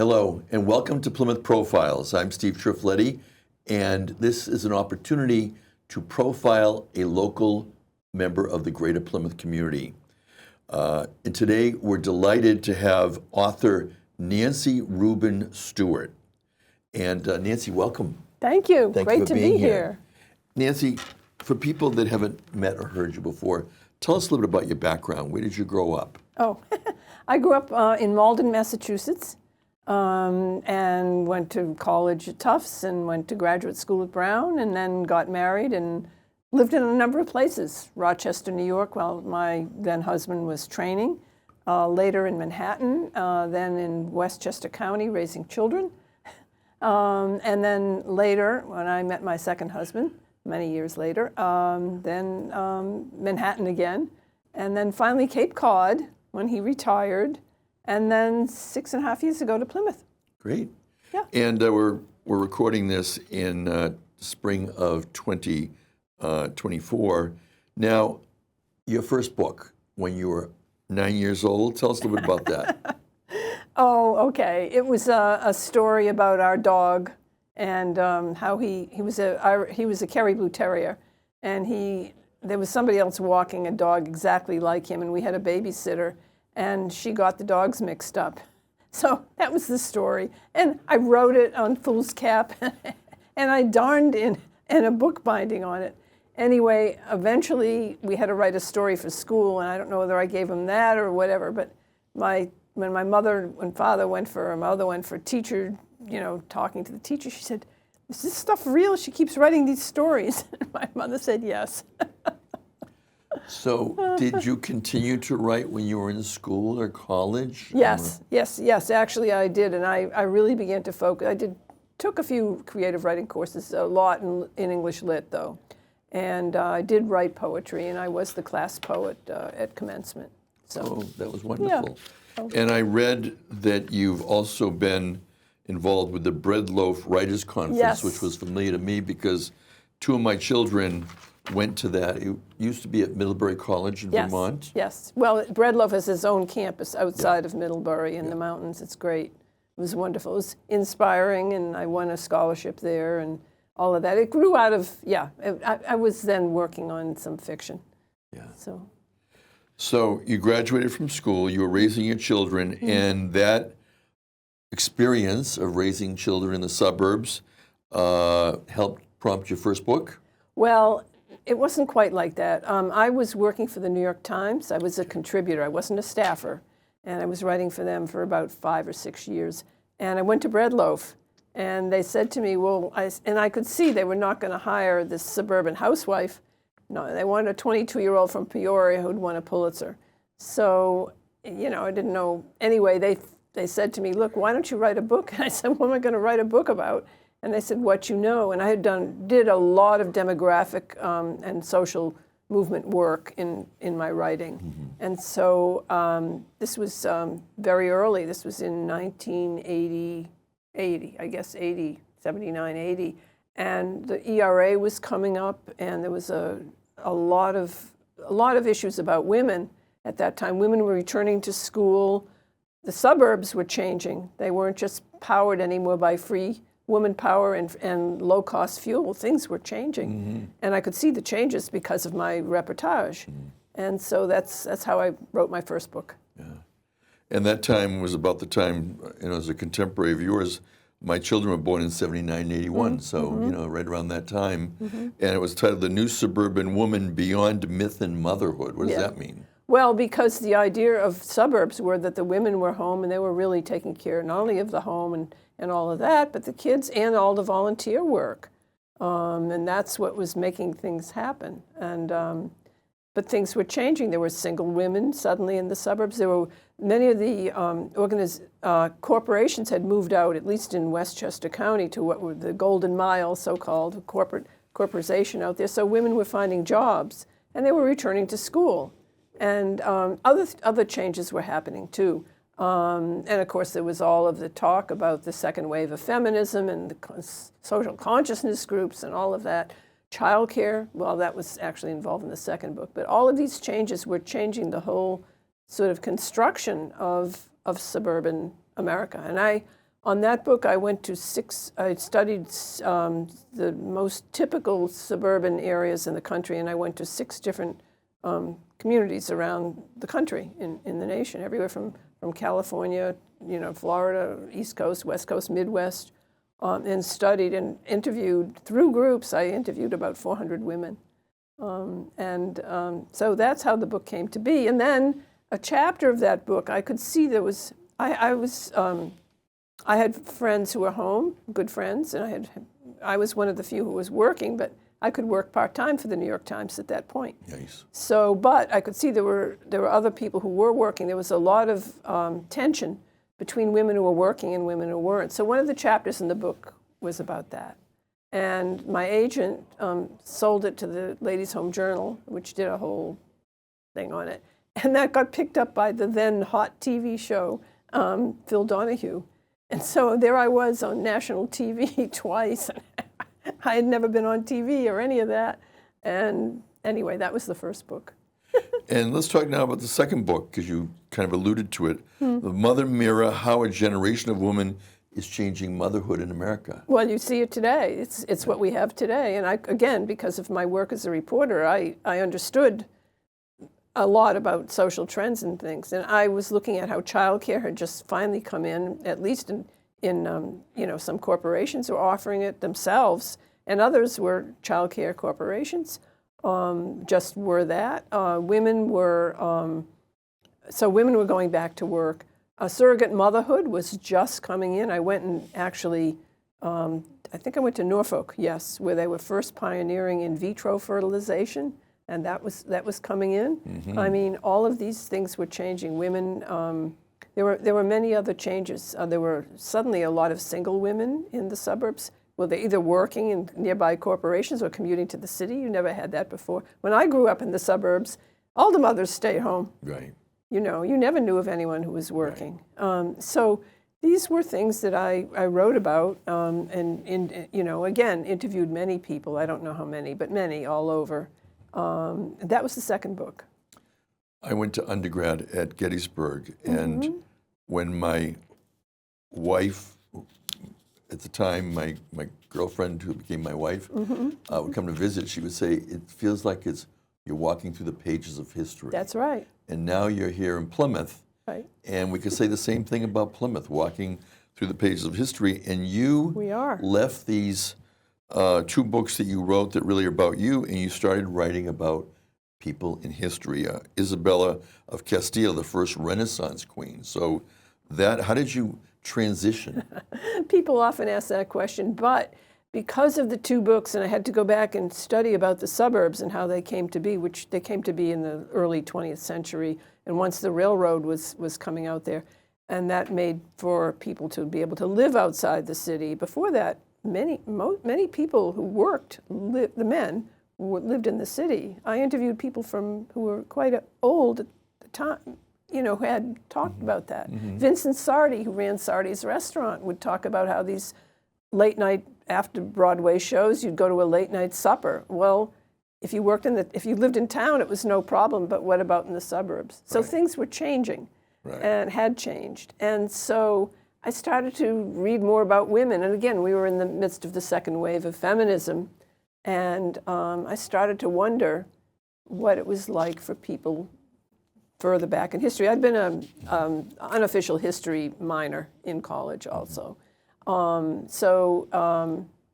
Hello, and welcome to Plymouth Profiles. I'm Steve Triffletti, and this is an opportunity to profile a local member of the greater Plymouth community. And today, we're delighted to have author Nancy Rubin Stuart. And Nancy, welcome. Thank you. Thank Great you for to being be here. here. Nancy, for people that haven't met or heard you before, tell us a little bit about your background. Where did you grow up? Oh, I grew up in Malden, Massachusetts, and went to college at Tufts and went to graduate school at Brown, and then got married and lived in a number of places. Rochester, New York, while my then husband was training. Later in Manhattan, then in Westchester County, raising children. And then later, when I met my second husband, many years later, then Manhattan again, and then finally Cape Cod when he retired, and then 6.5 years ago to Plymouth. Great. Yeah. And we're recording this in spring of 2024. Now, your first book, when you were 9 years old, tell us a little bit about that. Oh, okay. It was a story about our dog and how he was a Kerry Blue Terrier, and there was somebody else walking a dog exactly like him, and we had a babysitter, and she got the dogs mixed up. So that was the story, and I wrote it on foolscap, and I darned in a book binding on it. Anyway, eventually we had to write a story for school, and I don't know whether I gave him that or whatever, but when my mother and father went for teacher, talking to the teacher, she said, "Is this stuff real? She keeps writing these stories." And my mother said yes. So did you continue to write when you were in school or college? Yes. Actually, I did, and I really began to focus. Took a few creative writing courses, a lot in English Lit, though. And I did write poetry, and I was the class poet at commencement. So, that was wonderful. Yeah. And I read that you've also been involved with the Bread Loaf Writers Conference, Yes. which was familiar to me because two of my children went to that. It used to be at Middlebury College in Vermont. Yes. Well, Bread Loaf has its own campus outside of Middlebury in the mountains. It's great. It was wonderful. It was inspiring, and I won a scholarship there and all of that. It grew out of, I was then working on some fiction. Yeah. So you graduated from school, you were raising your children, and that experience of raising children in the suburbs helped prompt your first book? Well, it wasn't quite like that. I was working for the New York Times. I was a contributor. I wasn't a staffer. And I was writing for them for about 5 or 6 years. And I went to Bread Loaf. And they said to me, and I could see they were not going to hire this suburban housewife. No, they wanted a 22-year-old from Peoria who'd won a Pulitzer. So, I didn't know. Anyway, they said to me, "Look, why don't you write a book?" And I said, "What am I going to write a book about?" And they said, "What you know." And I did a lot of demographic and social movement work in my writing. Mm-hmm. And so this was very early. This was in 1980, 79, 80. And the ERA was coming up, and there was a lot of issues about women at that time. Women were returning to school. The suburbs were changing. They weren't just powered anymore by free woman power and low-cost fuel. Things were changing. Mm-hmm. And I could see the changes because of my reportage. Mm-hmm. And so that's how I wrote my first book. Yeah. And that time was about the time, as a contemporary of yours, my children were born in 79 and 81, so, right around that time. Mm-hmm. And it was titled The New Suburban Woman Beyond Myth and Motherhood. What does that mean? Well, because the idea of suburbs were that the women were home and they were really taking care not only of the home and all of that, but the kids and all the volunteer work. And that's what was making things happen. But things were changing. There were single women suddenly in the suburbs. There were many of the corporations had moved out, at least in Westchester County, to what were the Golden Mile, so-called corporatization out there. So women were finding jobs, and they were returning to school. And other changes were happening too. And of course, there was all of the talk about the second wave of feminism and the social consciousness groups and all of that. Childcare, well, that was actually involved in the second book. But all of these changes were changing the whole sort of construction of suburban America. And I On that book, I studied the most typical suburban areas in the country, and I went to 6 different communities around the country, in the nation, everywhere from California, Florida, East Coast, West Coast, Midwest, and studied and interviewed through groups. I interviewed about 400 women. So that's how the book came to be. And then a chapter of that book, I could see there was, I had friends who were home, good friends, and I was one of the few who was working, but I could work part-time for the New York Times at that point. Nice. So, but I could see there were other people who were working. There was a lot of tension between women who were working and women who weren't. So one of the chapters in the book was about that. And my agent sold it to the Ladies' Home Journal, which did a whole thing on it. And that got picked up by the then hot TV show, Phil Donahue. And so there I was on national TV twice. I had never been on TV or any of that. And anyway, that was the first book. And let's talk now about the second book, because you kind of alluded to it. The Mother Mirror, How a Generation of Women is Changing Motherhood in America. Well, you see it today. It's what we have today. And again, because of my work as a reporter, I understood a lot about social trends and things. And I was looking at how childcare had just finally come in, at least in some corporations were offering it themselves, and others were childcare corporations. Just were that. Women were going back to work. Surrogate motherhood was just coming in. I went and actually, I think I went to Norfolk, yes, where they were first pioneering in vitro fertilization, and that was coming in. Mm-hmm. I mean, all of these things were changing. Women, there were many other changes. There were suddenly a lot of single women in the suburbs. Well, they're either working in nearby corporations or commuting to the city. You never had that before. When I grew up in the suburbs, all the mothers stayed home. Right. You never knew of anyone who was working. Right. So these were things that I wrote about and again, interviewed many people. I don't know how many, but many all over. That was the second book. I went to undergrad at Gettysburg, and when my wife, at the time, my girlfriend who became my wife, would come to visit, she would say, it feels like you're walking through the pages of history. That's right. And now you're here in Plymouth, right? And we could say the same thing about Plymouth, walking through the pages of history. And you left these 2 books that you wrote that really are about you, and you started writing about people in history. Isabella of Castile, the first Renaissance queen. So how did you transition? People often ask that question, but because of the 2 books, and I had to go back and study about the suburbs and how they came to be, which they came to be in the early 20th century, and once the railroad was coming out there, and that made for people to be able to live outside the city. Before that, many people who worked, the men, lived in the city. I interviewed people who were quite old at the time, who had talked about that. Vincent Sardi, who ran Sardi's restaurant, would talk about how these late night after Broadway shows, you'd go to a late night supper. Well, if you lived in town, it was no problem, but what about in the suburbs? So things were changing and had changed. And so I started to read more about women. And again, we were in the midst of the second wave of feminism. And I started to wonder what it was like for people further back in history. I'd been an unofficial history minor in college also. So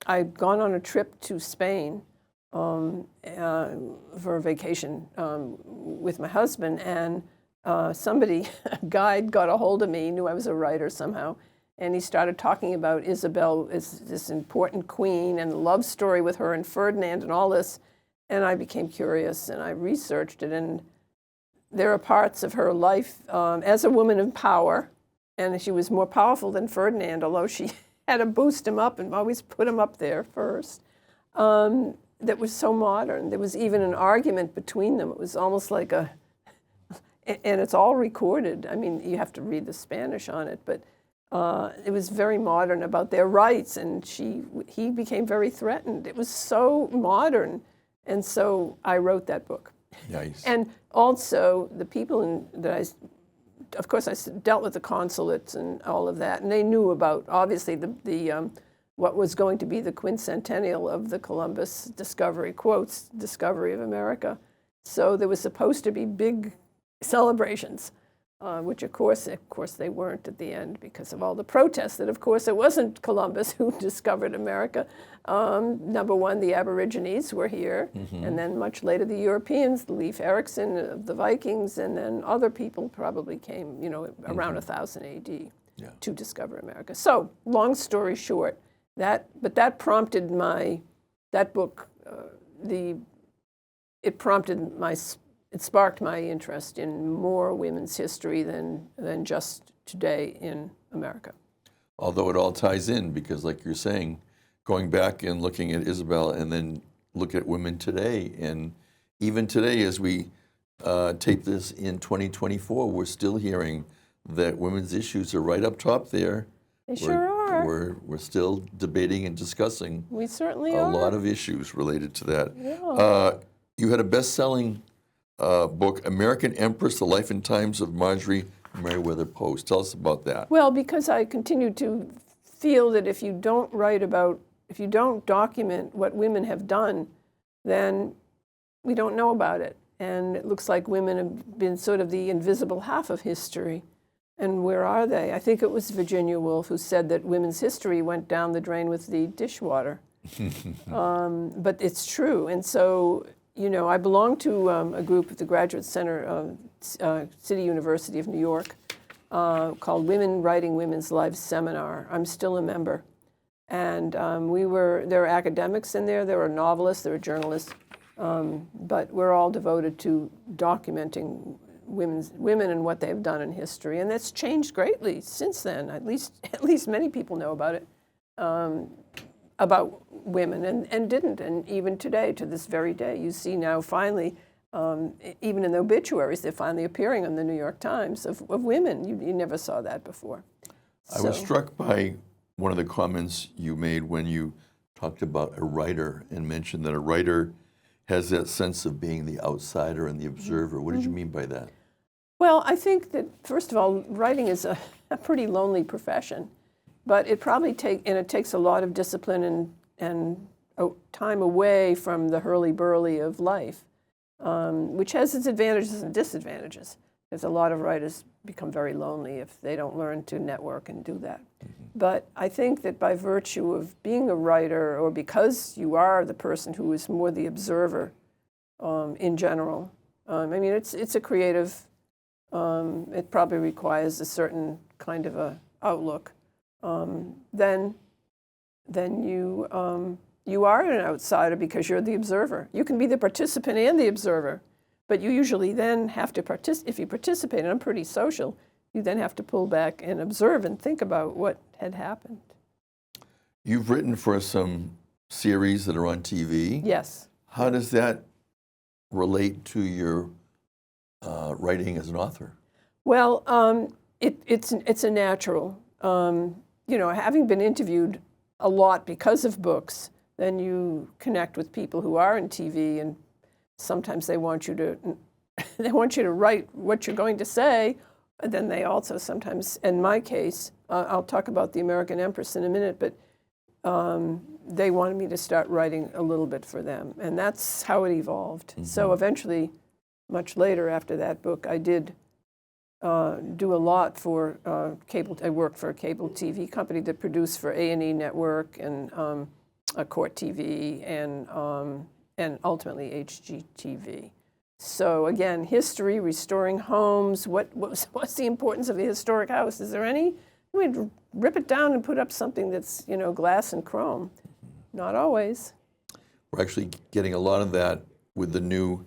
I'd gone on a trip to Spain for a vacation with my husband, and a guide got a hold of me, knew I was a writer somehow, and he started talking about Isabel as this important queen and the love story with her and Ferdinand and all this, and I became curious and I researched it, and there are parts of her life as a woman of power, and she was more powerful than Ferdinand, although she had to boost him up and always put him up there first. That was so modern. There was even an argument between them. It was almost like and it's all recorded. I mean, you have to read the Spanish on it, but it was very modern about their rights, and he became very threatened. It was so modern, and so I wrote that book. Nice. And also, the people that I of course, dealt with the consulates and all of that, and they knew about, obviously, what was going to be the quincentennial of the Columbus discovery, quotes, discovery of America. So there was supposed to be big celebrations, which of course they weren't at the end because of all the protests that, of course, it wasn't Columbus who discovered America. Number one, the Aborigines were here, and then much later the Europeans, Leif Erikson of the Vikings, and then other people probably came, around 1000 AD to discover America. So, long story short, that prompted that book, it sparked my interest in more women's history than just today in America. Although it all ties in because, like you're saying, going back and looking at Isabel and then look at women today, and even today as we tape this in 2024, we're still hearing that women's issues are right up top there. They sure are. We're still debating and discussing We certainly a are. lot of issues related to that. Yeah. You had a best-selling book, American Empress, The Life and Times of Marjorie Meriwether Post. Tell us about that. Well, because I continue to feel that if you don't document what women have done, then we don't know about it. And it looks like women have been sort of the invisible half of history. And where are they? I think it was Virginia Woolf who said that women's history went down the drain with the dishwater. But it's true. And so, I belong to a group at the Graduate Center of City University of New York called Women Writing Women's Lives Seminar. I'm still a member. And there are academics in there, there are novelists, there are journalists, but we're all devoted to documenting women and what they've done in history. And that's changed greatly since then. At least many people know about it, about women, and didn't. And even today, to this very day, you see now finally, even in the obituaries, they're finally appearing on the New York Times of women. You never saw that before. I was struck by one of the comments you made when you talked about a writer and mentioned that a writer has that sense of being the outsider and the observer. What did you mean by that? Well, I think that, first of all, writing is a pretty lonely profession, but it takes a lot of discipline and time away from the hurly-burly of life, which has its advantages and disadvantages. Because a lot of writers become very lonely if they don't learn to network and do that. But I think that by virtue of being a writer, or because you are the person who is more the observer in general, it's a creative, it probably requires a certain kind of a outlook, then you are an outsider because you're the observer. You can be the participant and the observer. But you usually then have to if you participate, and I'm pretty social, you then have to pull back and observe and think about what had happened. You've written for some series that are on TV. Yes. How does that relate to your writing as an author? Well, it's a natural. Having been interviewed a lot because of books, then you connect with people who are in TV, and sometimes they want you to write what you're going to say, and then they also sometimes, in my case, I'll talk about the American Empress in a minute, but they wanted me to start writing a little bit for them, and that's how it evolved. So eventually, much later after that book, I did do a lot for cable. I worked for a cable TV company that produced for A&E Network and Court TV and ultimately HGTV. So again, history, restoring homes. What's the importance of a historic house? Is there any? We'd rip it down and put up something that's glass and chrome. Not always. We're actually getting a lot of that with the new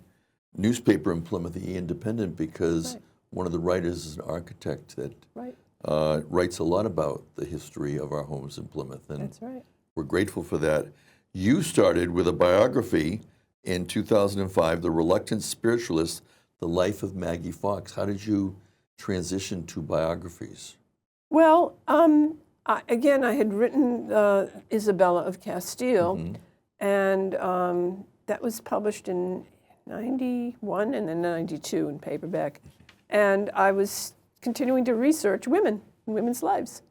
newspaper in Plymouth, the Independent, because one of the writers is an architect that writes a lot about the history of our homes in Plymouth. And that's right. We're grateful for that. You started with a biography in 2005, The Reluctant Spiritualist, The Life of Maggie Fox. How did you transition to biographies? Well, I had written Isabella of Castile, and that was published in 91 and then 92 in paperback. And I was continuing to research women and women's lives.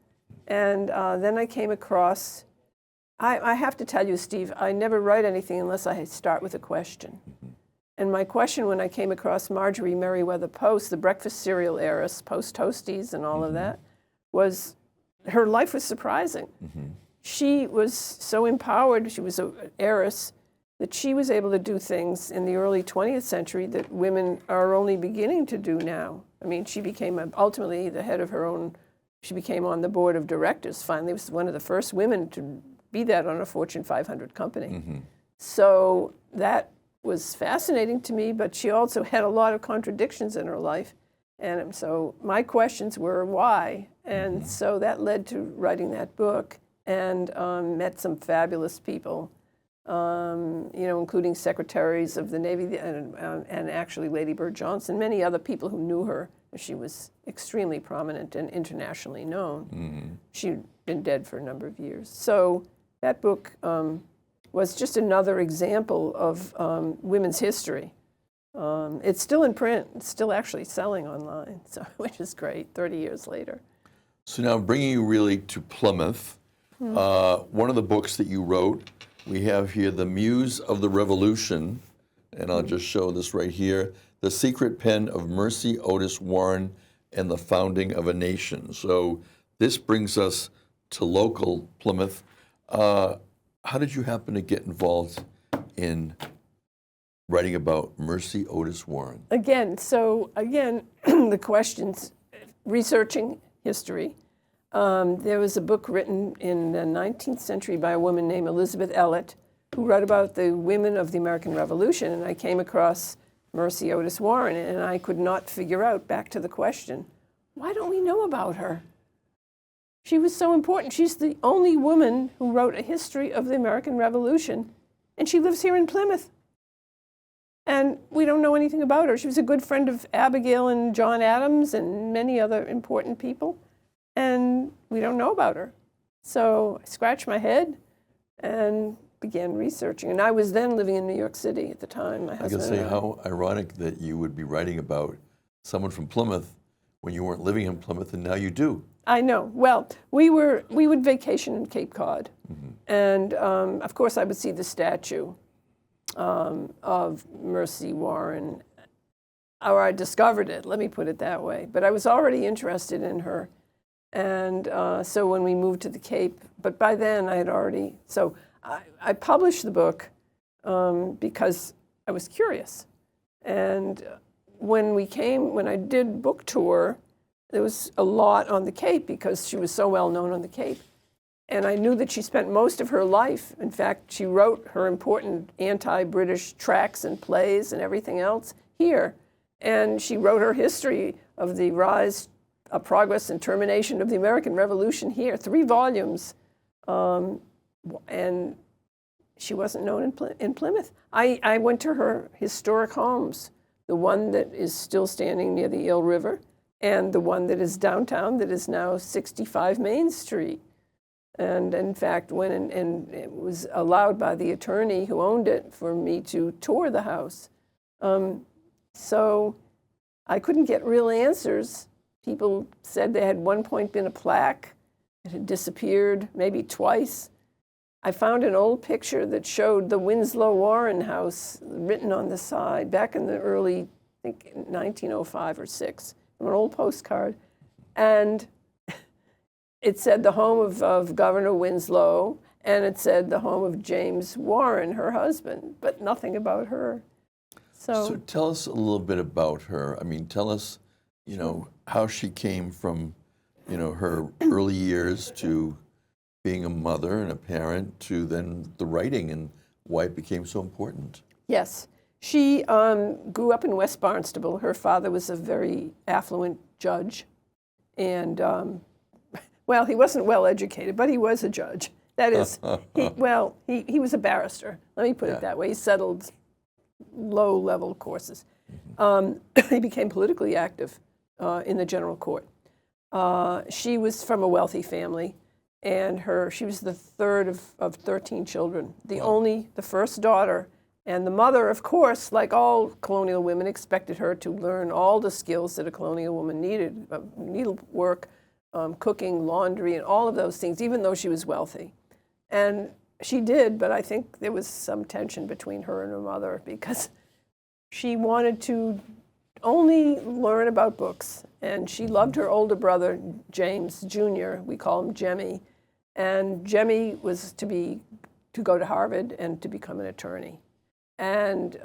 And then I came across, I have to tell you, Steve, I never write anything unless I start with a question. And my question when I came across Marjorie Merriweather Post, the breakfast cereal heiress, Post Toasties and all of that, was her life was surprising. She was so empowered, she was an heiress, that she was able to do things in the early 20th century that women are only beginning to do now. I mean, she became ultimately the head of her own, she became on the board of directors finally, was one of the first women to be that on a Fortune 500 company. So that was fascinating to me, but she also had a lot of contradictions in her life. And so my questions were why? And so that led to writing that book, and met some fabulous people, including secretaries of the Navy and actually Lady Bird Johnson, many other people who knew her. She was extremely prominent and internationally known. She'd been dead for a number of years. So that book was just another example of women's history. It's still in print. It's still actually selling online, so which is great 30 years later. So now bringing you really to Plymouth, one of the books that you wrote, we have here The Muse of the Revolution, and I'll just show this right here, The Secret Pen of Mercy Otis Warren and the Founding of a Nation. So this brings us to local Plymouth. How did you happen to get involved in writing about Mercy Otis Warren? Again, the questions, researching history. There was a book written in the 19th century by a woman named Elizabeth Elliot, who wrote about the women of the American Revolution, and I came across Mercy Otis Warren, and I could not figure out, back to the question, why don't we know about her? She was so important. She's the only woman who wrote a history of the American Revolution, and she lives here in Plymouth. And we don't know anything about her. She was a good friend of Abigail and John Adams and many other important people, and we don't know about her. So I scratched my head and began researching. And I was then living in New York City at the time. My husband I can say and I. how ironic that you would be writing about someone from Plymouth when you weren't living in Plymouth, and now you do. I know. Well, we would vacation in Cape Cod, and of course I would see the statue of Mercy Warren, or I discovered it. Let me put it that way. But I was already interested in her, and so when we moved to the Cape, but by then I had already. So I published the book because I was curious, and when I did book tour, there was a lot on the Cape because she was so well known on the Cape. And I knew that she spent most of her life, in fact, she wrote her important anti-British tracts and plays and everything else here. And she wrote her history of the rise, progress, and termination of the American Revolution here, 3 volumes. And she wasn't known in Plymouth. I went to her historic homes, the one that is still standing near the Eel River, and the one that is downtown that is now 65 Main Street. And in fact, went and it was allowed by the attorney who owned it for me to tour the house. So I couldn't get real answers. People said there had one point been a plaque. It had disappeared maybe twice. I found an old picture that showed the Winslow Warren house written on the side back in the early, I think 1905 or 6. An old postcard, and it said the home of Governor Winslow, and it said the home of James Warren, her husband, but nothing about her. So tell us a little bit about her. I mean, tell us, how she came from, her early years to being a mother and a parent to then the writing and why it became so important. Yes. She grew up in West Barnstable. Her father was a very affluent judge. And, well, he wasn't well educated, but he was a judge. That is, he was a barrister. Let me put it that way. He settled low-level courses. He became politically active in the general court. She was from a wealthy family, and she was the third of 13 children, the first daughter, And the mother, of course, like all colonial women, expected her to learn all the skills that a colonial woman needed, needlework, cooking, laundry, and all of those things, even though she was wealthy. And she did, but I think there was some tension between her and her mother because she wanted to only learn about books. And she loved her older brother, James Jr., we call him Jemmy. And Jemmy was to go to Harvard and to become an attorney. And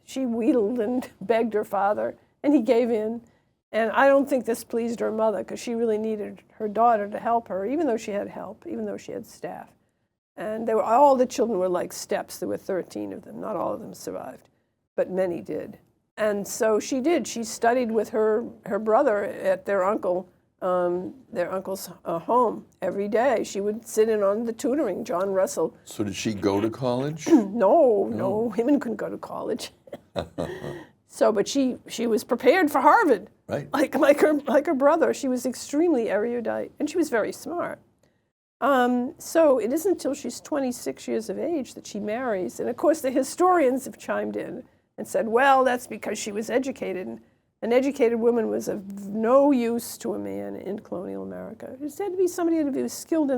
she wheedled and begged her father, and he gave in. And I don't think this pleased her mother because she really needed her daughter to help her, even though she had help, even though she had staff. And all the children were like steps. There were 13 of them. Not all of them survived, but many did. And so she did. She studied with her brother at their uncle's home every day. She would sit in on the tutoring, John Russell. So did she go to college? No, women couldn't go to college. So, but she was prepared for Harvard, right? Like her brother. She was extremely erudite, and she was very smart. So it isn't until she's 26 years of age that she marries. And of course, the historians have chimed in and said, well, that's because she was educated. An educated woman was of no use to a man in colonial America. It had to be somebody who was skilled in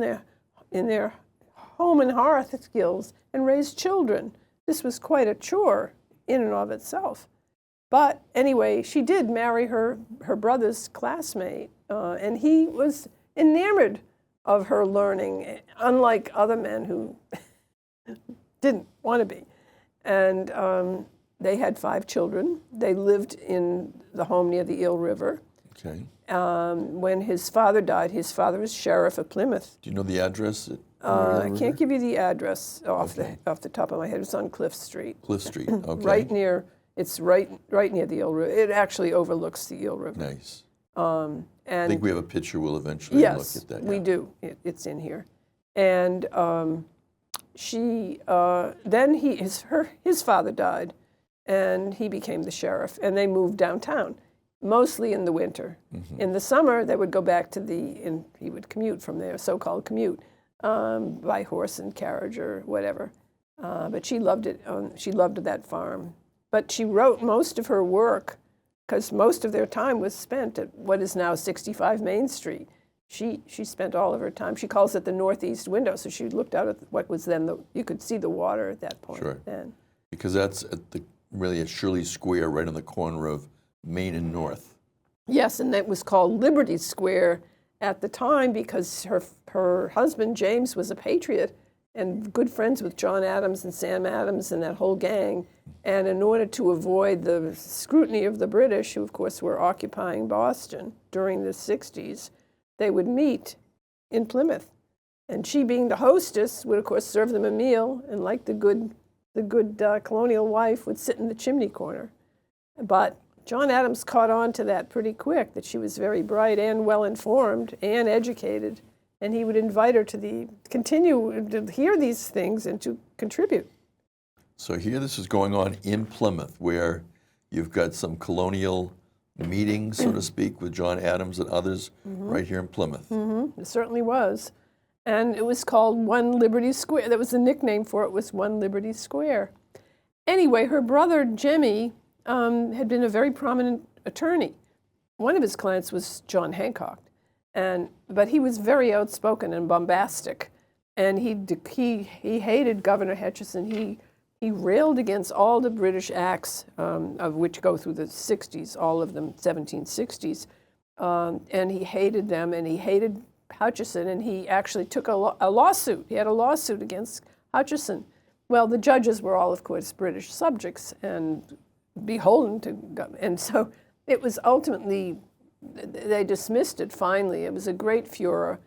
their home and hearth skills and raised children. This was quite a chore in and of itself. But anyway, she did marry her brother's classmate, and he was enamored of her learning, unlike other men who didn't want to be. And they had 5 children. They lived in the home near the Eel River. Okay. When his father died, his father was sheriff of Plymouth. Do you know the address? I can't give you the address off the top of my head. It's on Cliff Street. Cliff Street, okay. It's right near the Eel River. It actually overlooks the Eel River. Nice. And I think we have a picture. We'll eventually look at that. Yes, we do. It's in here. And then his father died, and he became the sheriff, and they moved downtown, mostly in the winter. Mm-hmm. In the summer, they would go back to he would commute from there, so-called commute, by horse and carriage or whatever. But she loved it. She loved that farm. But she wrote most of her work, because most of their time was spent at what is now 65 Main Street. She spent all of her time. She calls it the northeast window, so she looked out at what was then you could see the water at that point. Sure. Then. Because that's really at Shirley Square, right on the corner of Main and North. Yes, and that was called Liberty Square at the time because her husband James was a patriot and good friends with John Adams and Sam Adams and that whole gang. And in order to avoid the scrutiny of the British, who of course were occupying Boston during the 60s, they would meet in Plymouth. And she, being the hostess, would of course serve them a meal, and like the good colonial wife, would sit in the chimney corner. But John Adams caught on to that pretty quick, that she was very bright and well-informed and educated, and he would invite her to continue to hear these things and to contribute. So here this is going on in Plymouth, where you've got some colonial meetings, so to speak, with John Adams and others right here in Plymouth. Mm-hmm. It certainly was. And it was called One Liberty Square. That was the nickname for it, was One Liberty Square. Anyway, her brother, Jemmy, had been a very prominent attorney. One of his clients was John Hancock. But he was very outspoken and bombastic. And he hated Governor Hutchison. He railed against all the British acts, of which go through the 60s, all of them 1760s. And he hated them, and he hated Hutchison, and he actually took a lawsuit. He had a lawsuit against Hutchison. Well, the judges were all, of course, British subjects and beholden to government. And so it was ultimately, they dismissed it finally. It was a great furor.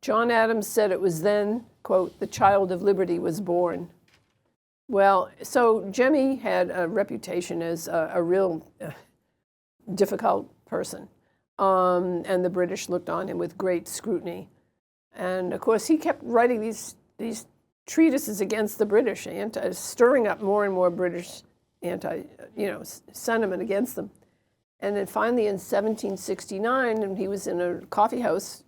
John Adams said it was then, quote, the child of liberty was born. Well, so Jemmy had a reputation as a real difficult person. And the British looked on him with great scrutiny. And of course, he kept writing these treatises against the British, stirring up more and more British sentiment against them. And then finally in 1769, and he was in a coffee house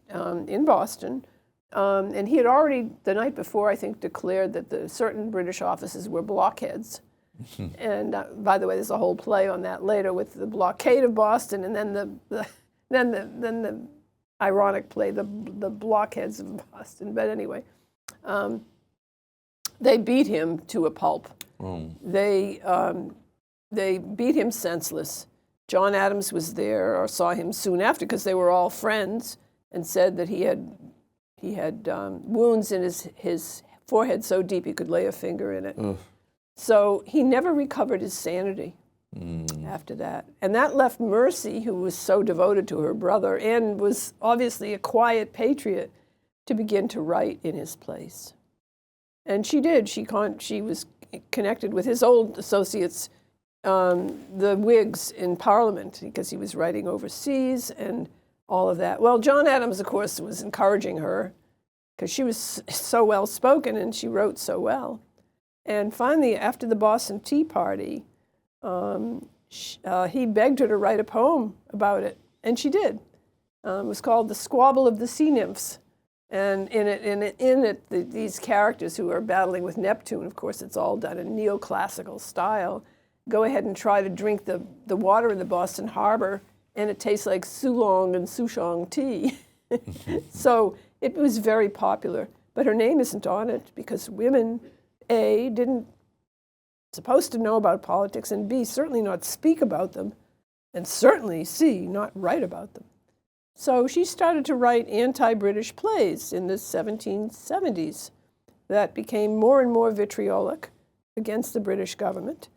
in Boston, and he had already, the night before, I think, declared that certain British officers were blockheads. And by the way, there's a whole play on that later with the blockade of Boston, and then the ironic play, the blockheads of Boston. But anyway, they beat him to a pulp. They beat him senseless. John Adams was there, or saw him soon after, because they were all friends, and said that he had wounds in his forehead so deep he could lay a finger in it. So he never recovered his sanity after that. And that left Mercy, who was so devoted to her brother and was obviously a quiet patriot, to begin to write in his place. And she did. She was connected with his old associates, the Whigs in Parliament, because he was writing overseas and all of that. Well, John Adams, of course, was encouraging her because she was so well-spoken and she wrote so well. And finally, after the Boston Tea Party, he begged her to write a poem about it, and she did. It was called The Squabble of the Sea Nymphs. And in it, these characters who are battling with Neptune, of course, it's all done in neoclassical style, go ahead and try to drink the water in the Boston Harbor, and it tastes like Soolong and Souchong tea. So it was very popular. But her name isn't on it because women, A, didn't supposed to know about politics, and B, certainly not speak about them, and certainly, C, not write about them. So she started to write anti-British plays in the 1770s that became more and more vitriolic against the British government.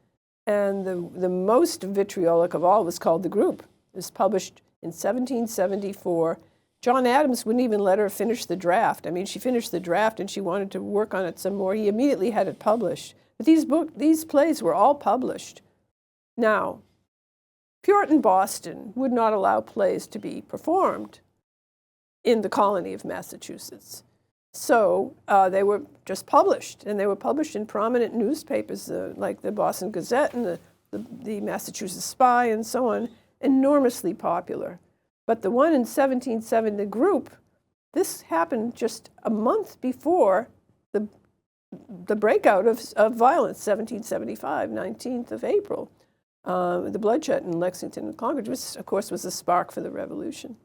And the most vitriolic of all was called The Group. It was published in 1774. John Adams wouldn't even let her finish the draft. I mean, she finished the draft and she wanted to work on it some more. He immediately had it published. But these plays were all published. Now, Puritan Boston would not allow plays to be performed in the colony of Massachusetts. So they were just published, and they were published in prominent newspapers like the Boston Gazette and the Massachusetts Spy and so on, enormously popular. But the one in 1770, The Group, this happened just a month before the breakout of violence, 1775, 19th of April. The bloodshed in Lexington and Concord, which, of course, was a spark for the revolution.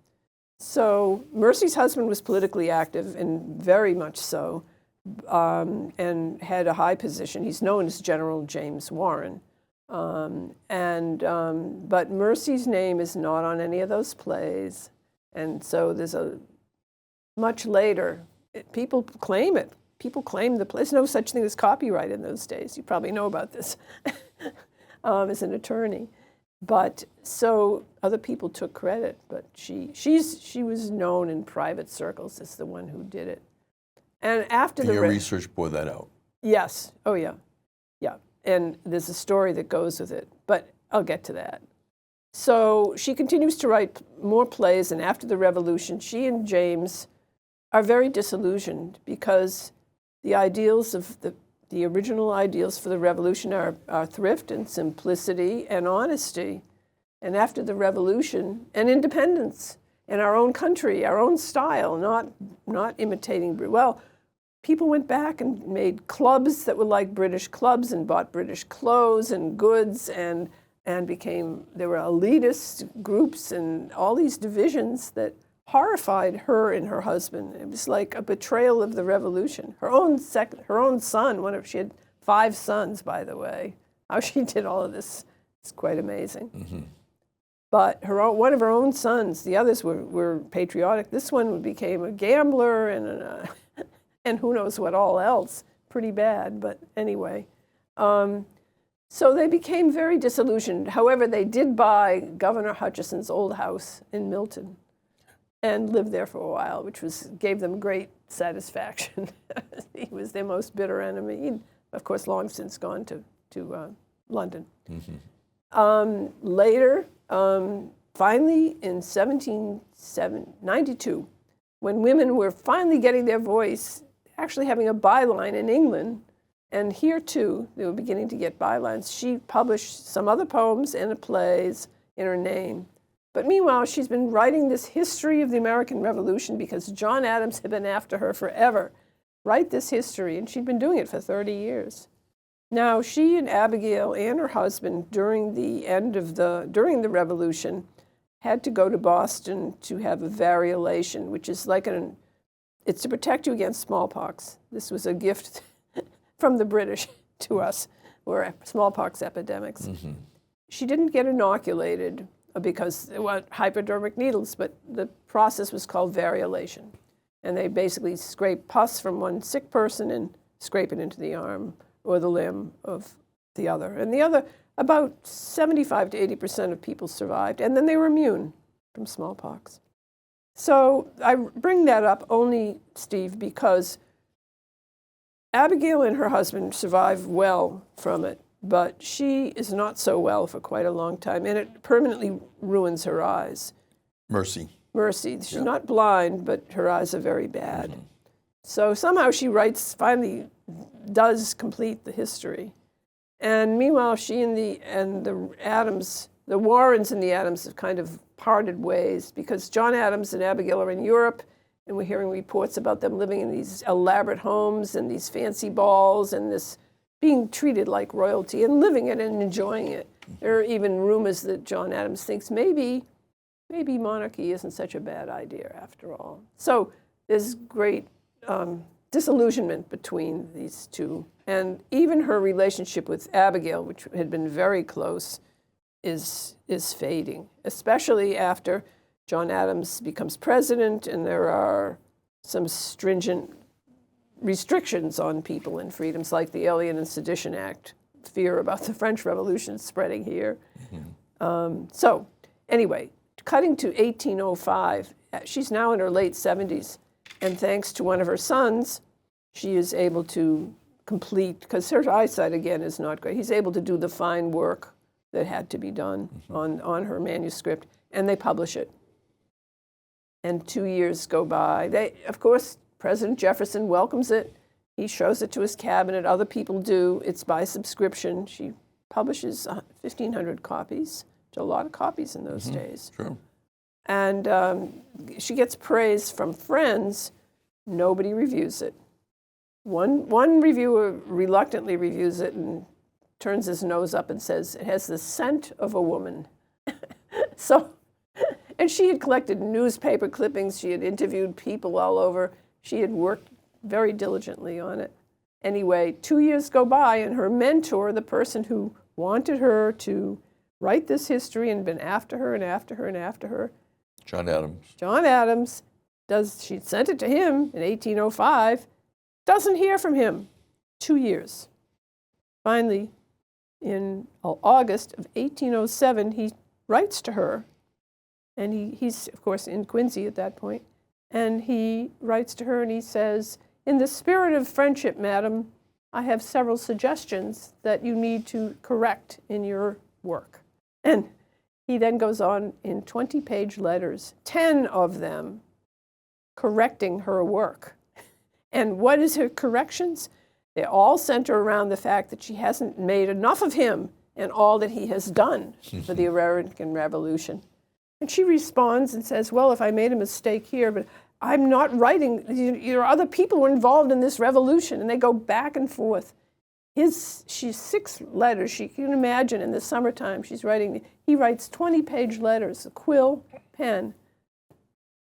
So Mercy's husband was politically active, and very much so, and had a high position. He's known as General James Warren. But Mercy's name is not on any of those plays. And so there's much later, people claim it. People claim the play. There's no such thing as copyright in those days. You probably know about this. As an attorney. But so other people took credit, but she was known in private circles as the one who did it. And after your research bore that out. Yes. Oh, yeah. Yeah. And there's a story that goes with it, but I'll get to that. So she continues to write more plays, and after the revolution, she and James are very disillusioned because the ideals of the original ideals for the revolution are thrift and simplicity and honesty. And after the revolution, and independence, and our own country, our own style, not imitating. Well, people went back and made clubs that were like British clubs and bought British clothes and goods and there were elitist groups and all these divisions that horrified her and her husband. It was like a betrayal of the revolution. Her own son, she had 5 sons, by the way. How she did all of this is quite amazing. Mm-hmm. But one of her own sons, the others were patriotic. This one became a gambler and who knows what all else. Pretty bad, but anyway. So they became very disillusioned. However, they did buy Governor Hutchison's old house in Milton and lived there for a while, which gave them great satisfaction. He was their most bitter enemy. He'd, of course, long since gone to London. Mm-hmm. Later, finally in 1792, when women were finally getting their voice, actually having a byline in England, and here too, they were beginning to get bylines, she published some other poems and plays in her name. But meanwhile, she's been writing this history of the American Revolution because John Adams had been after her forever. Write this history, and she'd been doing it for 30 years. Now, she and Abigail and her husband, during the Revolution, had to go to Boston to have a variolation, which is like it's to protect you against smallpox. This was a gift from the British to us, were smallpox epidemics. Mm-hmm. She didn't get inoculated because they want hypodermic needles, but the process was called variolation. And they basically scrape pus from one sick person and scrape it into the arm or the limb of the other. And the other, about 75 to 80% of people survived, and then they were immune from smallpox. So I bring that up only, Steve, because Abigail and her husband survived well from it, but she is not so well for quite a long time, and it permanently ruins her eyes. Mercy. She's not blind, but her eyes are very bad. Mm-hmm. So somehow she finally does complete the history. And meanwhile, she and the Adams, the Warrens and the Adams have kind of parted ways because John Adams and Abigail are in Europe, and we're hearing reports about them living in these elaborate homes and these fancy balls and this being treated like royalty and living it and enjoying it. There are even rumors that John Adams thinks maybe monarchy isn't such a bad idea after all. So there's great disillusionment between these two. And even her relationship with Abigail, which had been very close, is fading, especially after John Adams becomes president and there are some stringent restrictions on people and freedoms like the Alien and Sedition Act, fear about the French Revolution spreading here. Mm-hmm. So anyway, cutting to 1805, she's now in her late 70s, and thanks to one of her sons, she is able to complete, because her eyesight again is not great, he's able to do the fine work that had to be done on her manuscript, and they publish it. And 2 years go by. Of course, President Jefferson welcomes it. He shows it to his cabinet. Other people do. It's by subscription. She publishes 1,500 copies. A lot of copies in those days. Sure. And she gets praise from friends. Nobody reviews it. One reviewer reluctantly reviews it and turns his nose up and says, it has the scent of a woman. And she had collected newspaper clippings. She had interviewed people all over. She had worked very diligently on it. Anyway, 2 years go by, and her mentor, the person who wanted her to write this history and been after her and after her and after her, John Adams, she sent it to him in 1805, doesn't hear from him. 2 years. Finally, in August of 1807, he writes to her, and he's, of course, in Quincy at that point, and he writes to her and he says, in the spirit of friendship, madam, I have several suggestions that you need to correct in your work. And he then goes on in 20-page letters, 10 of them correcting her work. And what is her corrections? They all center around the fact that she hasn't made enough of him and all that he has done for the American Revolution. And she responds and says, well, if I made a mistake here, but I'm not writing, there are other people who are involved in this revolution, and they go back and forth. She's 6 letters. She can imagine in the summertime she's writing, he writes 20-page letters, a quill, pen.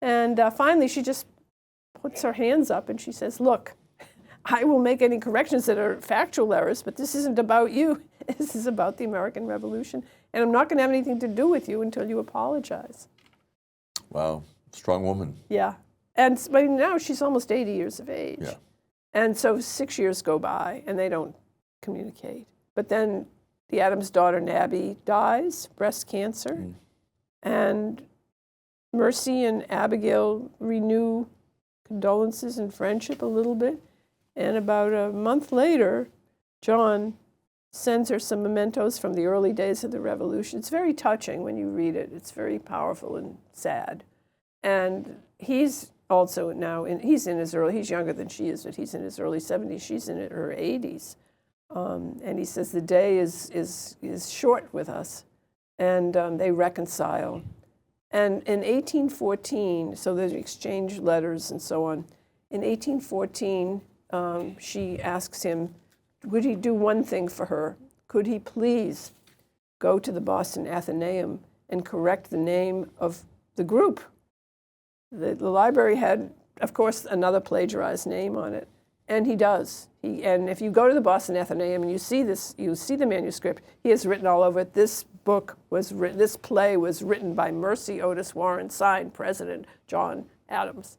And finally she just puts her hands up and she says, look, I will make any corrections that are factual errors, but this isn't about you. This is about the American Revolution. And I'm not going to have anything to do with you until you apologize. Wow. Strong woman. Yeah. And but now she's almost 80 years of age. Yeah. And so 6 years go by and they don't communicate. But then the Adams' daughter, Nabby, dies, breast cancer. Mm. And Mercy and Abigail renew condolences and friendship a little bit. And about a month later, John sends her some mementos from the early days of the Revolution. It's very touching when you read it. It's very powerful and sad. And he's also now, he's younger than she is, but he's in his early 70s. She's in her 80s. And he says the day is short with us. And they reconcile. And in 1814, so they exchange letters and so on. In 1814, she asks him do one thing for her? Could he please go to the Boston Athenaeum and correct the name of the group? The library had, of course, another plagiarized name on it, and he does. And if you go to the Boston Athenaeum and you see this, you see the manuscript. He has written all over it. This play was written by Mercy Otis Warren, signed President John Adams,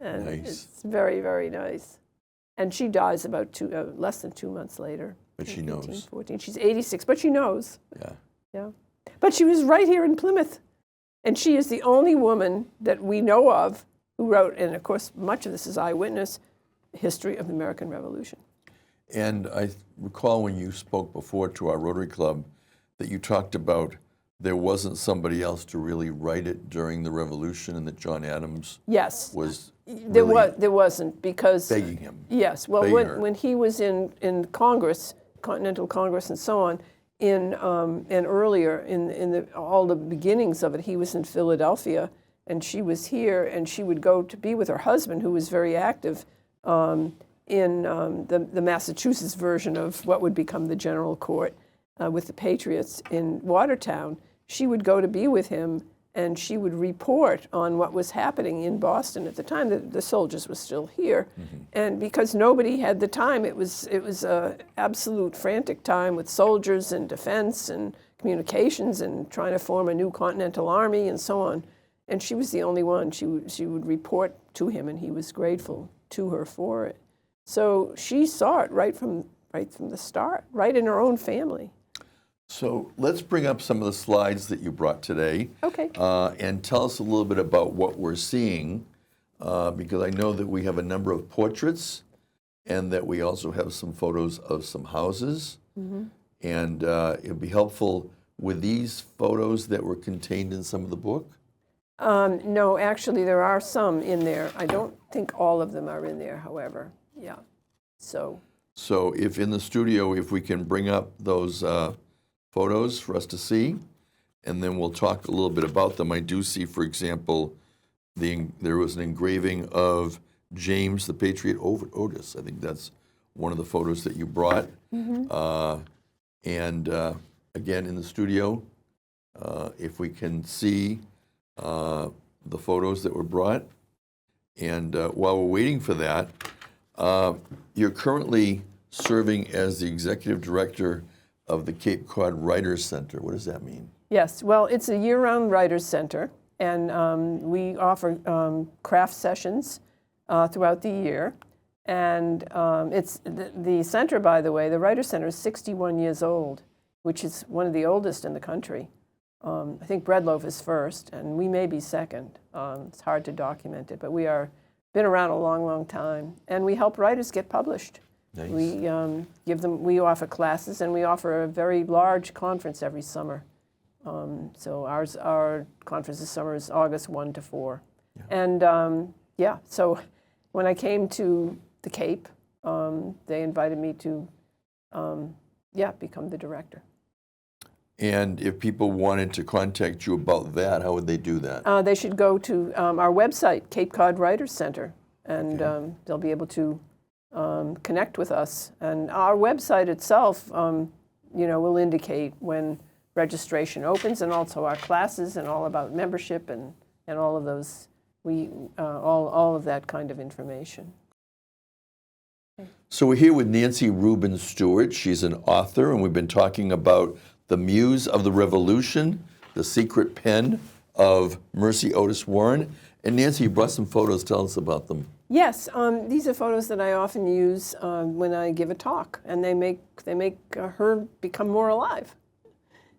and Nice. it's very, very nice. And she dies about less than 2 months later. But she knows. 14. She's 86, but she knows. Yeah. Yeah. But she was right here in Plymouth. And she is the only woman that we know of who wrote, and of course, much of this is eyewitness, history of the American Revolution. And I recall when you spoke before to our Rotary Club that you talked about there wasn't somebody else to really write it during the Revolution, and that John Adams Yes. was There wasn't, because begging him. Yes, well, begging her. when he was in Congress, Continental Congress, and so on, and earlier in all the beginnings of it, he was in Philadelphia, and she was here, and she would go to be with her husband, who was very active in the Massachusetts version of what would become the General Court with the Patriots in Watertown. She would go to be with him, and she would report on what was happening in Boston at the time. The soldiers were still here, and because nobody had the time, it was a absolute frantic time with soldiers and defense and communications and trying to form a new Continental Army and so on. And she was the only one. She would report to him, and he was grateful to her for it. So she saw it right from the start, right in her own family. So let's bring up some of the slides that you brought today. Okay. And tell us a little bit about what we're seeing, because I know that we have a number of portraits and that we also have some photos of some houses. And it would be helpful with these photos that were contained in some of the book. No, actually, there are some in there. I don't think all of them are in there, however. Yeah. So if in the studio, if we can bring up those photos for us to see, and then we'll talk a little bit about them. I do see, for example, there was an engraving of James the Patriot Otis. I think that's one of the photos that you brought. And again, in the studio, if we can see the photos that were brought. And while we're waiting for that, you're currently serving as the executive director of the Cape Cod Writers Center. What does that mean? yes, well, it's a year-round writers center, and we offer craft sessions throughout the year. And it's the center, by the way, the Writers Center is 61 years old, which is one of the oldest in the country. I think Breadloaf is first, and we may be second. It's hard to document it, but we are been around a long, long time, and we help writers get published. Nice. We offer classes, and we offer a very large conference every summer. So our conference this summer is August 1 to 4. Yeah. And so when I came to the Cape, they invited me to become the director. And if people wanted to contact you about that, how would they do that? They should go to our website, Cape Cod Writers Center, and they'll be able to connect with us. And our website itself, will indicate when registration opens, and also our classes, and all about membership, and all of those. All of that kind of information. So we're here with Nancy Rubin Stuart. She's an author, and we've been talking about The Muse of the Revolution, The Secret Pen of Mercy Otis Warren. And Nancy, you brought some photos. Tell us about them. Yes, these are photos that I often use when I give a talk, and they make her become more alive.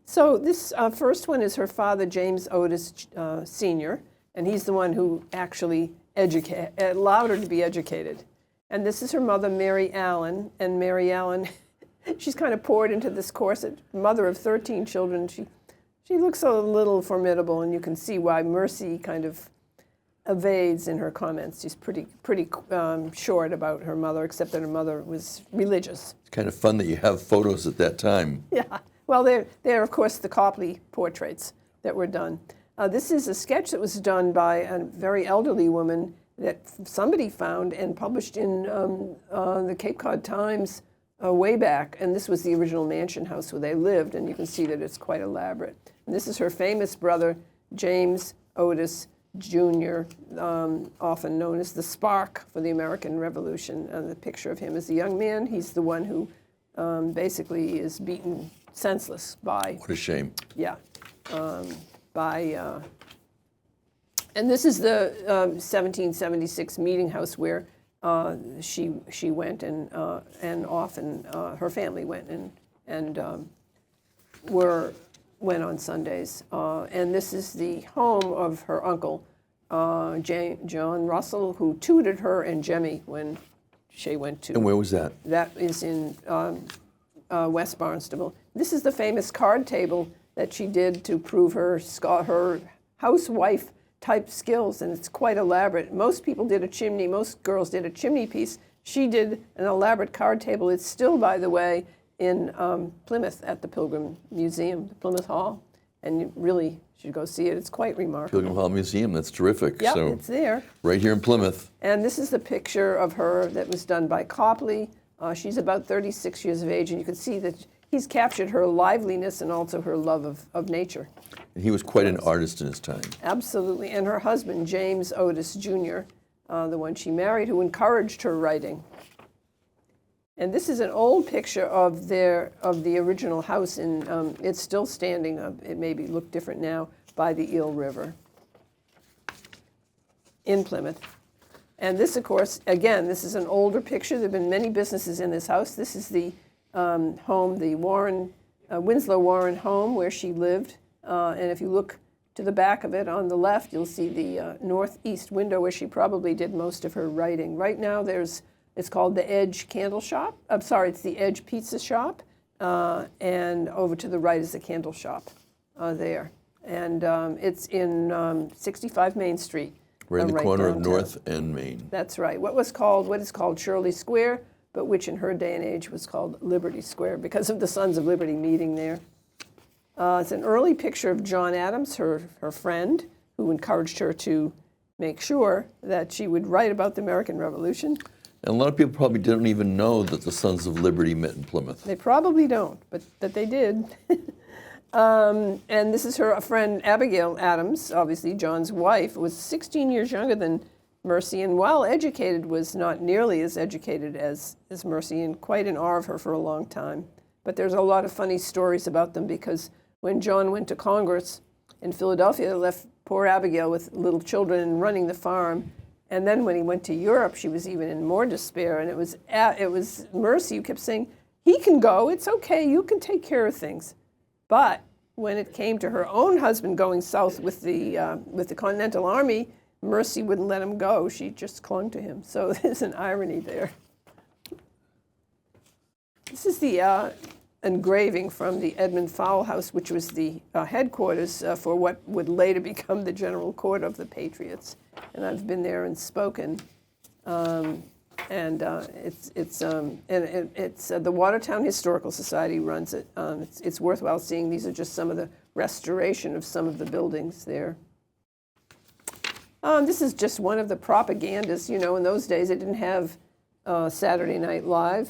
So this first one is her father, James Otis Sr., and he's the one who actually allowed her to be educated. And this is her mother, Mary Allen, and Mary Allen, she's kind of poured into this corset, mother of 13 children. She looks a little formidable, and you can see why Mercy kind of evades in her comments. She's pretty short about her mother, except that her mother was religious. It's kind of fun that you have photos at that time. Yeah. Well, they're of course the Copley portraits that were done. This is a sketch that was done by a very elderly woman that somebody found and published in the Cape Cod Times way back, and this was the original mansion house where they lived, and you can see that it's quite elaborate. And this is her famous brother, James Otis Jr., often known as the spark for the American Revolution. And the picture of him as a young man, he's the one who basically is beaten senseless by... What a shame. Yeah. And this is the 1776 meeting house where she went, and often her family went and went on Sundays. And this is the home of her uncle, John Russell, who tutored her and Jemmy when she went to... And where was that? That is in West Barnstable. This is the famous card table that she did to prove her housewife type skills, and it's quite elaborate. Most people did a chimney, most girls did a chimney piece. She did an elaborate card table. It's still, by the way, in Plymouth at the Pilgrim Museum, the Plymouth Hall, and you really should go see it. It's quite remarkable. Pilgrim Hall Museum, that's terrific. Yeah, So, it's there. right here in Plymouth. And this is the picture of her that was done by Copley. She's about 36 years of age, and you can see that he's captured her liveliness and also her love of nature. And he was quite an artist in his time. Absolutely. And her husband, James Otis Jr., the one she married, who encouraged her writing. And this is an old picture of the original house, and it's still standing. It maybe look different now, by the Eel River in Plymouth. And this, of course, again, this is an older picture. There have been many businesses in this house. This is the home, the Winslow Warren home where she lived. And if you look to the back of it on the left, you'll see the northeast window where she probably did most of her writing. Right now, it's called the Edge Candle Shop. I'm sorry, it's the Edge Pizza Shop. And over to the right is the candle shop there. And it's in 65 Main Street. Right in the corner downtown. of North and Main. That's right. What is called Shirley Square, but which in her day and age was called Liberty Square because of the Sons of Liberty meeting there. It's an early picture of John Adams, her friend, who encouraged her to make sure that she would write about the American Revolution. And a lot of people probably didn't even know that the Sons of Liberty met in Plymouth. They probably don't, but they did. And this is her friend Abigail Adams, obviously John's wife, was 16 years younger than Mercy, and while educated, was not nearly as educated as Mercy, and quite in awe of her for a long time. But there's a lot of funny stories about them because when John went to Congress in Philadelphia, they left poor Abigail with little children and running the farm. And then when he went to Europe, she was even in more despair. And it was Mercy who kept saying, "He can go. It's okay. You can take care of things." But when it came to her own husband going south with the Continental Army, Mercy wouldn't let him go. She just clung to him. So there's an irony there. This is the engraving from the Edmund Fowle House, which was the headquarters for what would later become the General Court of the Patriots. And I've been there and spoken. It's the Watertown Historical Society runs it. It's worthwhile seeing. These are just some of the restoration of some of the buildings there. This is just one of the propagandas. You know, in those days, they didn't have Saturday Night Live,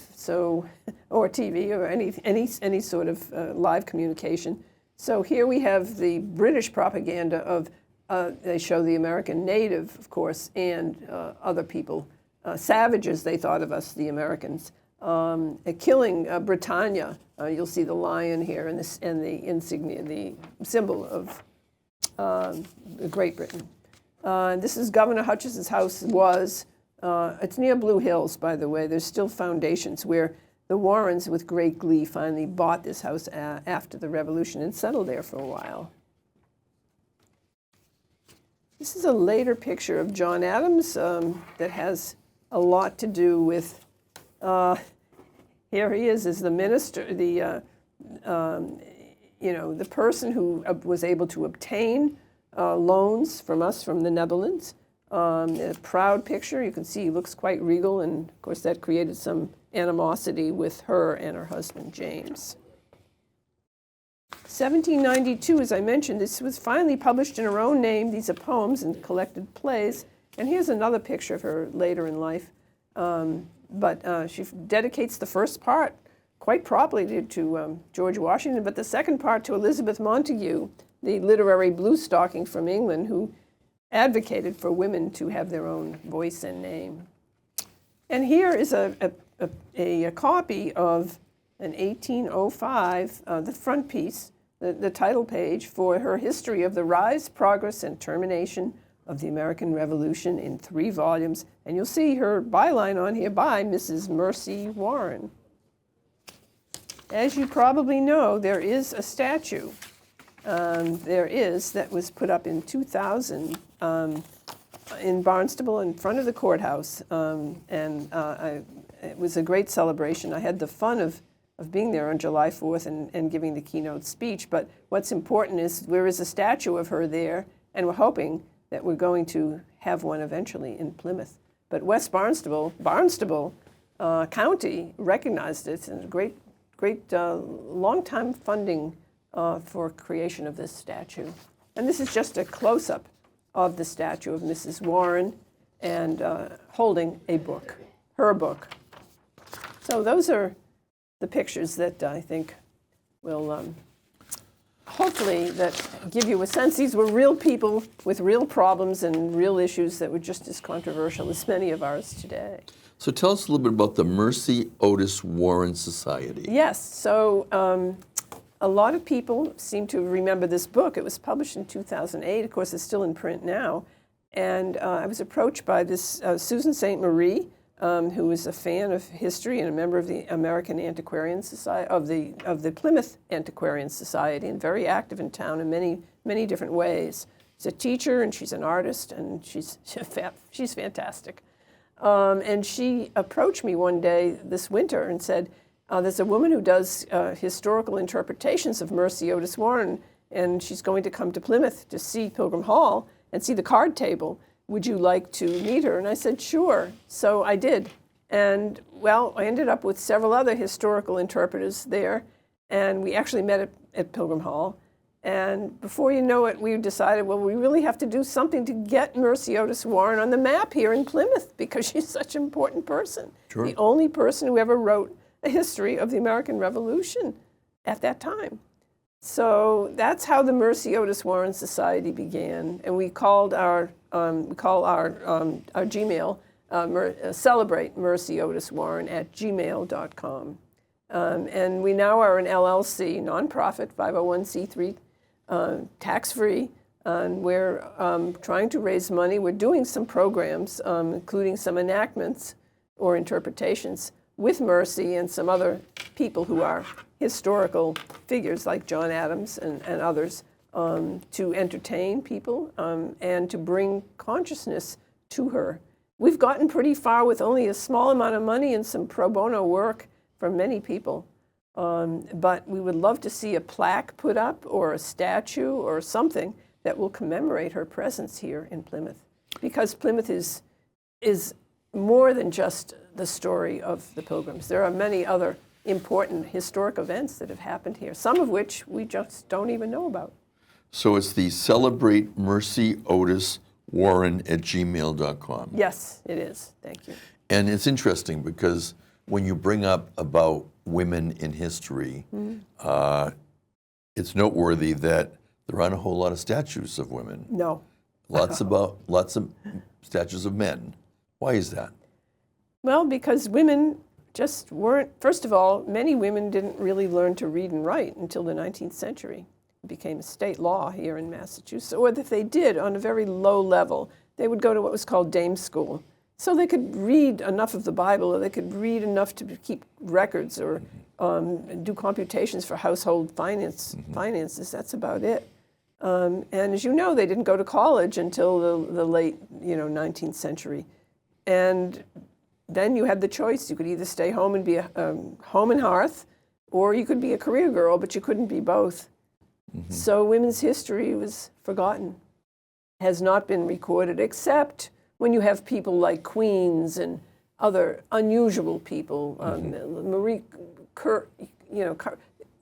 or TV, or any sort of live communication. So here we have the British propaganda of. They show the American native, of course, and other people. Savages, they thought of us, the Americans. Killing Britannia. You'll see the lion here and the insignia, the symbol of Great Britain. This is Governor Hutchinson's house. It's near Blue Hills, by the way. There's still foundations where the Warrens, with great glee, finally bought this house after the Revolution and settled there for a while. This is a later picture of John Adams that has a lot to do with, here he is as the minister, the person who was able to obtain loans from us from the Netherlands. A proud picture. You can see he looks quite regal, and of course that created some animosity with her and her husband, James. 1792, as I mentioned, this was finally published in her own name. These are poems and collected plays. And here's another picture of her later in life. But she dedicates the first part quite properly to George Washington, but the second part to Elizabeth Montagu, the literary bluestocking from England who advocated for women to have their own voice and name. And here is a copy of an 1805, the front piece, the title page for her history of the rise, progress, and termination of the American Revolution in 3 volumes. And you'll see her byline on here by Mrs. Mercy Warren. As you probably know, there is a statue. That was put up in 2000 in Barnstable in front of the courthouse. It was a great celebration. I had the fun of being there on July 4th and giving the keynote speech. But what's important is there is a statue of her there, and we're hoping that we're going to have one eventually in Plymouth. But West Barnstable County recognized it, and a great long-time funding for creation of this statue. And this is just a close-up of the statue of Mrs. Warren and holding a book, her book. So those are the pictures that I think will hopefully that give you a sense. These were real people with real problems and real issues that were just as controversial as many of ours today. So tell us a little bit about the Mercy Otis Warren Society. Yes, so a lot of people seem to remember this book. It was published in 2008. Of course, it's still in print now. And I was approached by this Susan St. Marie, who is a fan of history and a member of the American Antiquarian Society, of the Plymouth Antiquarian Society, and very active in town in many different ways. She's a teacher and she's an artist, and she's fantastic. And she approached me one day this winter and said, there's a woman who does historical interpretations of Mercy Otis Warren, and she's going to come to Plymouth to see Pilgrim Hall and see the card table. Would you like to meet her? And I said, sure. So I did. And, well, I ended up with several other historical interpreters there, and we actually met at Pilgrim Hall. And before you know it, we decided, well, we really have to do something to get Mercy Otis Warren on the map here in Plymouth because she's such an important person. Sure. The only person who ever wrote a history of the American Revolution at that time. So that's how the Mercy Otis Warren Society began. And we call our Gmail, celebrate Mercy Otis Warren at gmail.com. And we now are an LLC, nonprofit, 501c3, tax-free, and we're trying to raise money. We're doing some programs, including some enactments or interpretations with Mercy and some other people who are historical figures like John Adams and others, to entertain people and to bring consciousness to her. We've gotten pretty far with only a small amount of money and some pro bono work from many people. But we would love to see a plaque put up or a statue or something that will commemorate her presence here in Plymouth. Because Plymouth is more than just the story of the Pilgrims. There are many other important historic events that have happened here, some of which we just don't even know about. So it's the Celebrate Mercy Otis Warren at gmail.com. Yes, it is. Thank you. And it's interesting because when you bring up about women in history, it's noteworthy that there aren't a whole lot of statues of women. No. Lots of statues of men. Why is that? Well, because women just weren't, first of all, many women didn't really learn to read and write until the 19th century. It became a state law here in Massachusetts, or if they did on a very low level, they would go to what was called dame school. So they could read enough of the Bible, or they could read enough to keep records or do computations for household finances. That's about it. And as you know, they didn't go to college until the late 19th century. And then you had the choice. You could either stay home and be a home and hearth, or you could be a career girl, but you couldn't be both. So women's history was forgotten, has not been recorded, except when you have people like queens and other unusual people. Marie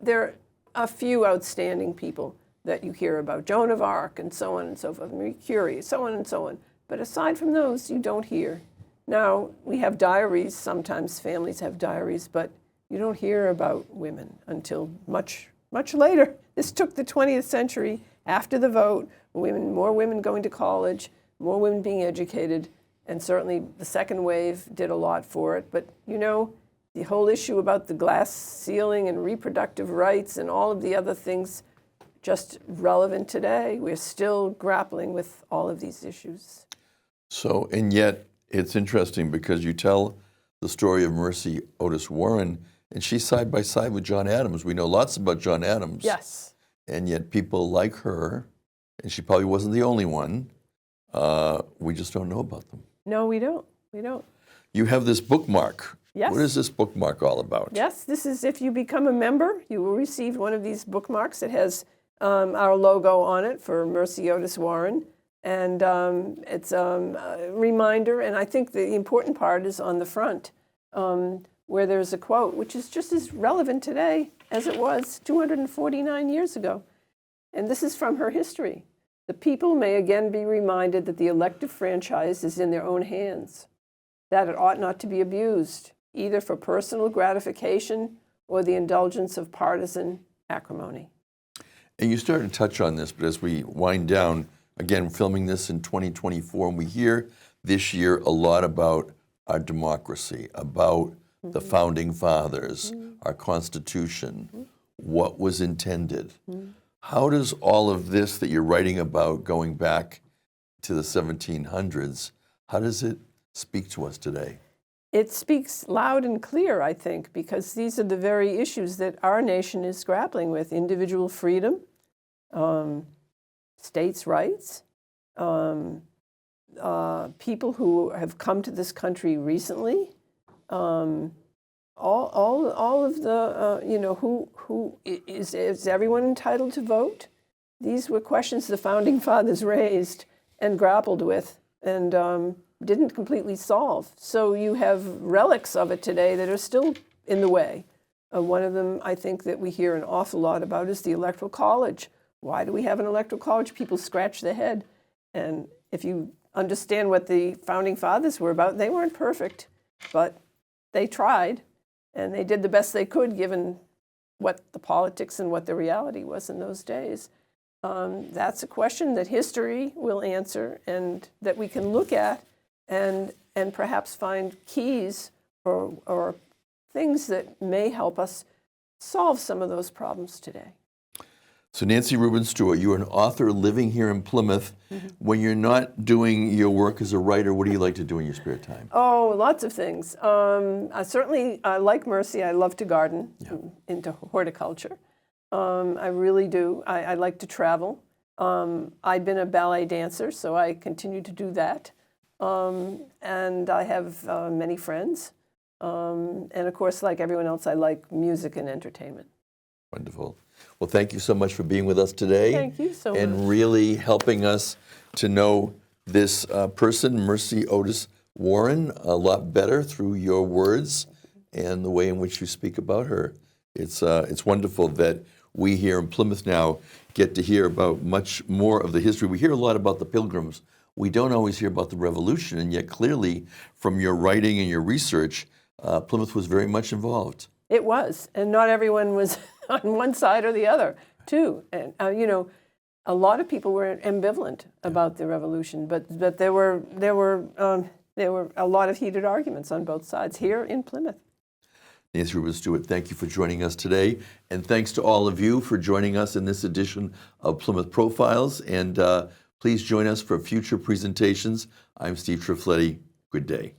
there are a few outstanding people that you hear about, Joan of Arc and so on and so forth, Marie Curie, so on and so on. But aside from those, you don't hear Now, we have diaries. Sometimes families have diaries, but you don't hear about women until much, much later. This took the 20th century after the vote, more women going to college, more women being educated, and certainly the second wave did a lot for it. But, you know, the whole issue about the glass ceiling and reproductive rights and all of the other things just relevant today. We're still grappling with all of these issues. So, and yet it's interesting because you tell the story of Mercy Otis Warren, and she's side by side with John Adams. We know lots about John Adams. Yes. And yet people like her, and she probably wasn't the only one, we just don't know about them. No, we don't. We don't. You have this bookmark. Yes. What is this bookmark all about? Yes, this is if you become a member, you will receive one of these bookmarks. It has our logo on it for Mercy Otis Warren. And it's a reminder, and I think the important part is on the front, where there's a quote, which is just as relevant today as it was 249 years ago. And this is from her history. The people may again be reminded that the elective franchise is in their own hands, that it ought not to be abused, either for personal gratification or the indulgence of partisan acrimony. And you started to touch on this, but as we wind down, again, filming this in 2024, and we hear this year a lot about our democracy, about the founding fathers, our Constitution, what was intended. How does all of this that you're writing about going back to the 1700s, how does it speak to us today? It speaks loud and clear, I think, because these are the very issues that our nation is grappling with: individual freedom, states' rights, people who have come to this country recently, all of the, you know, who is everyone entitled to vote? These were questions the founding fathers raised and grappled with and didn't completely solve. So you have relics of it today that are still in the way. One of them, I think, that we hear an awful lot about is the Electoral College. Why do we have an Electoral College? People scratch their head. And if you understand what the founding fathers were about, they weren't perfect, but they tried, and they did the best they could given what the politics and what the reality was in those days. That's a question that history will answer and that we can look at and perhaps find keys or things that may help us solve some of those problems today. So Nancy Rubin Stuart, you're an author living here in Plymouth. When you're not doing your work as a writer, what do you like to do in your spare time? Oh, lots of things. I like Mercy. I love to garden, into horticulture. I really do. I like to travel. I've been a ballet dancer, so I continue to do that. And I have many friends. And of course, like everyone else, I like music and entertainment. Wonderful. Well, thank you so much for being with us today. Thank you so much. And really helping us to know this person, Mercy Otis Warren, a lot better through your words and the way in which you speak about her. It's wonderful that we here in Plymouth now get to hear about much more of the history. We hear a lot about the Pilgrims. We don't always hear about the Revolution, and yet clearly from your writing and your research, Plymouth was very much involved. It was, and not everyone was on one side or the other, too. And you know, a lot of people were ambivalent about the revolution, but there were a lot of heated arguments on both sides here in Plymouth. Nancy Rubin Stuart, thank you for joining us today, and thanks to all of you for joining us in this edition of Plymouth Profiles. And please join us for future presentations. I'm Steve Triffletti. Good day.